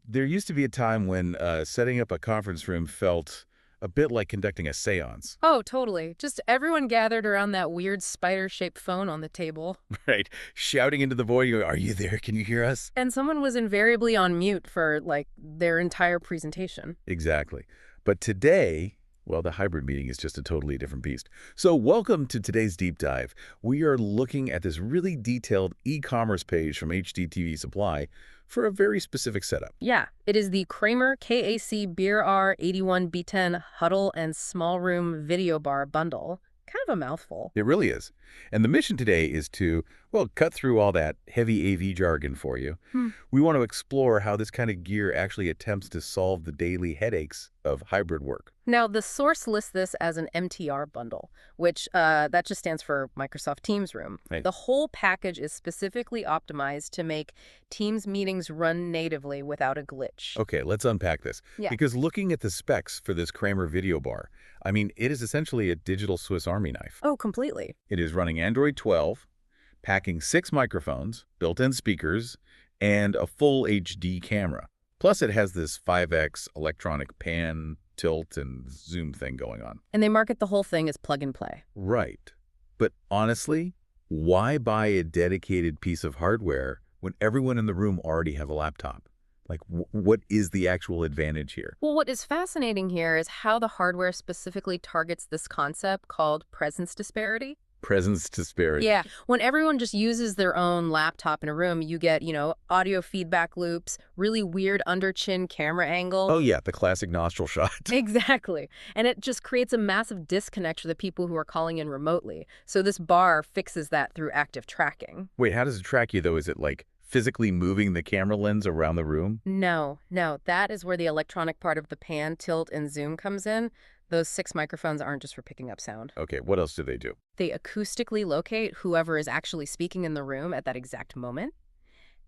There used to be a time when setting up a conference room felt a bit like conducting a seance. Oh, totally. Just everyone gathered around that weird spider-shaped phone on the table. Right? Shouting into the void, are you there? Can you hear us? And someone was invariably on mute for, like, their entire presentation. Exactly. But today, well, the hybrid meeting is just a totally different beast. So welcome to today's deep dive. We are looking at this really detailed e-commerce page from HDTVSupply for a very specific setup. Yeah, it is the Kramer KAC-BAR-81-B10 Huddle and Small Room Video Bar Bundle. Kind of a mouthful. It really is. And the mission today is to, well, cut through all that heavy AV jargon for you. We want to explore how this kind of gear actually attempts to solve the daily headaches of hybrid work. Now, the source lists this as an MTR bundle, which that just stands for Microsoft Teams Room. Right. The whole package is specifically optimized to make Teams meetings run natively without a glitch. Okay, let's unpack this. Yeah. Because looking at the specs for this Kramer video bar, I mean, it is essentially a digital Swiss Army knife. Oh, completely. It is running Android 12, packing 6 microphones, built-in speakers, and a full HD camera. Plus, it has this 5x electronic pan, tilt, and zoom thing going on. And they market the whole thing as plug and play. Right. But honestly, why buy a dedicated piece of hardware when everyone in the room already have a laptop? Like, what is the actual advantage here? Well, what is fascinating here is how the hardware specifically targets this concept called presence disparity. Presence disparity. Yeah, when everyone just uses their own laptop in a room, you get, audio feedback loops, really weird under-chin camera angle. Oh, yeah, the classic nostril shot. Exactly. And it just creates a massive disconnect for the people who are calling in remotely. So this bar fixes that through active tracking. Wait, how does it track you, though? Is it like physically moving the camera lens around the room? No. That is where the electronic part of the pan, tilt, and zoom comes in. Those 6 microphones aren't just for picking up sound. Okay, what else do they do? They acoustically locate whoever is actually speaking in the room at that exact moment.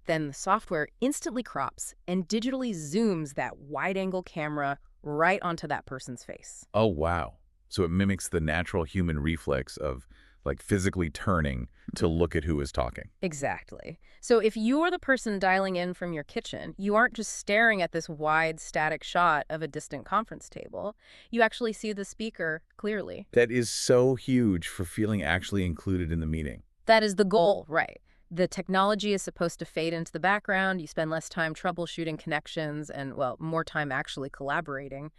Then the software instantly crops and digitally zooms that wide-angle camera right onto that person's face. Oh, wow. So it mimics the natural human reflex of, like, physically turning to look at who is talking. Exactly. So if you're the person dialing in from your kitchen, you aren't just staring at this wide, static shot of a distant conference table. You actually see the speaker clearly. That is so huge for feeling actually included in the meeting. That is the goal, right? The technology is supposed to fade into the background. You spend less time troubleshooting connections and, well, more time actually collaborating.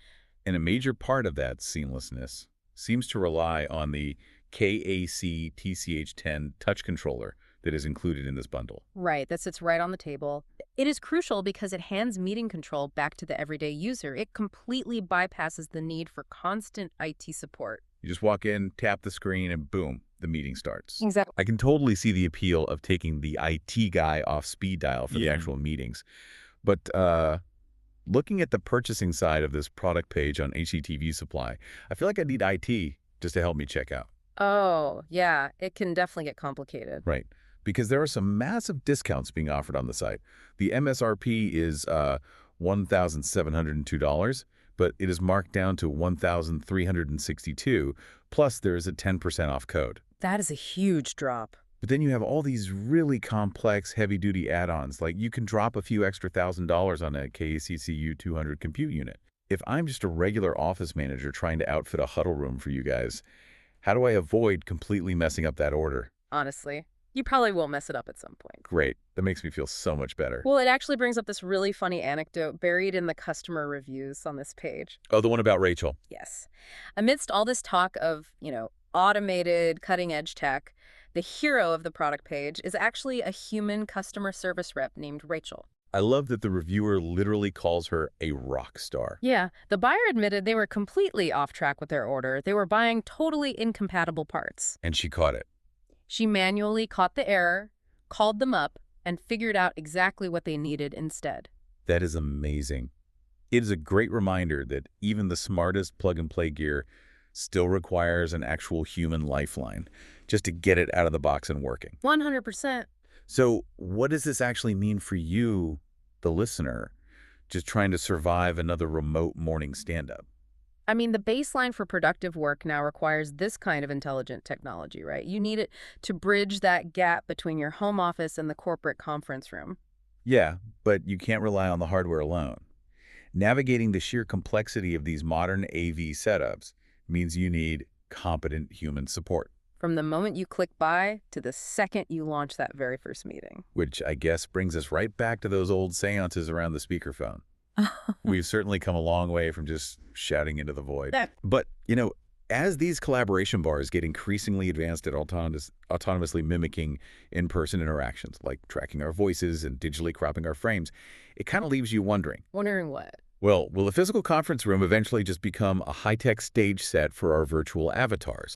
And a major part of that seamlessness seems to rely on the KAC-TCH10 touch controller that is included in this bundle. Right, that sits right on the table. It is crucial because it hands meeting control back to the everyday user. It completely bypasses the need for constant IT support. You just walk in, tap the screen, and boom, the meeting starts. Exactly. I can totally see the appeal of taking the IT guy off speed dial for the actual meetings. But looking at the purchasing side of this product page on HDTVSupply, I feel like I need IT just to help me check out. Oh, yeah, it can definitely get complicated. Right. Because there are some massive discounts being offered on the site. The MSRP is $1,702, but it is marked down to $1,362, plus there is a 10% off code. That is a huge drop. But then you have all these really complex, heavy-duty add-ons, like you can drop a few extra $1,000s on a KACCU 200 compute unit. If I'm just a regular office manager trying to outfit a huddle room for you guys, how do I avoid completely messing up that order? Honestly, you probably will mess it up at some point. Great. That makes me feel so much better. Well, it actually brings up this really funny anecdote buried in the customer reviews on this page. Oh, the one about Rachel. Yes. Amidst all this talk of, automated, cutting-edge tech, the hero of the product page is actually a human customer service rep named Rachel. I love that the reviewer literally calls her a rock star. Yeah, the buyer admitted they were completely off track with their order. They were buying totally incompatible parts. And she caught it. She manually caught the error, called them up, and figured out exactly what they needed instead. That is amazing. It is a great reminder that even the smartest plug-and-play gear still requires an actual human lifeline just to get it out of the box and working. 100%. So what does this actually mean for you, the listener, just trying to survive another remote morning stand-up? I mean, the baseline for productive work now requires this kind of intelligent technology, right? You need it to bridge that gap between your home office and the corporate conference room. Yeah, but you can't rely on the hardware alone. Navigating the sheer complexity of these modern AV setups means you need competent human support, From the moment you click buy to the second you launch that very first meeting. which I guess brings us right back to those old seances around the speakerphone. We've certainly come a long way from just shouting into the void. Yeah. But, as these collaboration bars get increasingly advanced at autonomously mimicking in-person interactions, like tracking our voices and digitally cropping our frames, it kind of leaves you wondering, Wondering what? well, will a physical conference room eventually just become a high-tech stage set for our virtual avatars?